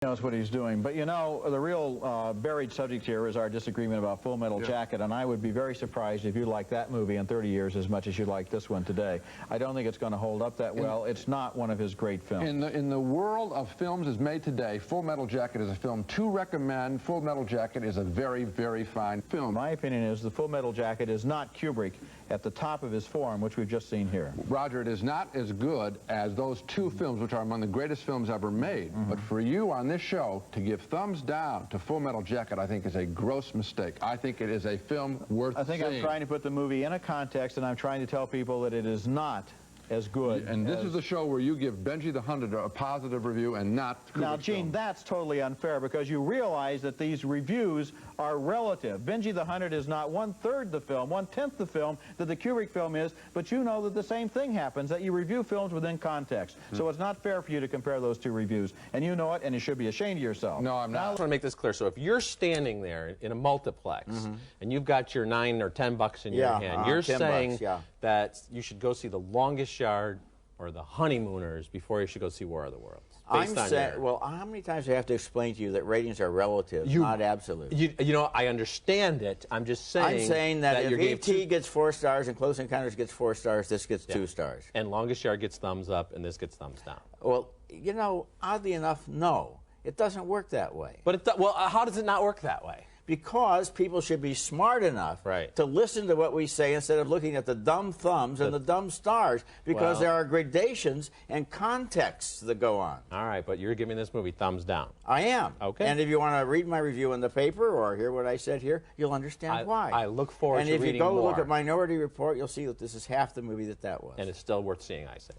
Knows what he's doing. But you know, the real buried subject here is our disagreement about Full Metal Jacket, and I would be very surprised if you like that movie in 30 years as much as you like this one today. I don't think it's going to hold up that well. It's not one of his great films. In the world of films as made today, Full Metal Jacket is a film to recommend. Full Metal Jacket is a very, very fine film. My opinion is the Full Metal Jacket is not Kubrick at the top of his form, which we've just seen here. Roger, it is not as good as those two films, which are among the greatest films ever made. But for you on this show to give thumbs down to Full Metal Jacket, I think is a gross mistake. I think it is a film worth seeing. I'm trying to put the movie in a context, and I'm trying to tell people that it is not as good. And this is the show where you give Benji the Hunted a positive review and not Kubrick's Now, Gene, film. that's totally unfair because you realize that these reviews are relative. Benji the Hunted is not 1/3 the film, 1/10 the film that the Kubrick film is, but you know that the same thing happens, that you review films within context. So it's not fair for you to compare those two reviews. And you know it, and you should be ashamed of yourself. No, I'm not. I want to make this clear. So if you're standing there in a multiplex and you've got your $9 or $10 in your hand, you're saying that you should go see The Longest Yard or The Honeymooners before you should go see War of the Worlds. I'm saying, well, how many times do I have to explain to you that ratings are relative, not absolute? You know, I understand it. I'm just saying. I'm saying that if E.T. gets 4 stars and Close Encounters gets 4 stars, this gets 2 stars. And Longest Yard gets thumbs up, and this gets thumbs down. Well, you know, oddly enough, no. It doesn't work that way. But well, how does it not work that way? Because people should be smart enough to listen to what we say instead of looking at the dumb thumbs and the dumb stars, because there are gradations and contexts that go on. All right, but you're giving this movie thumbs down. I am. Okay. And if you want to read my review in the paper or hear what I said here, you'll understand why. I look forward to reading more. And if you go look at Minority Report, you'll see that this is half the movie that was. And it's still worth seeing, I say.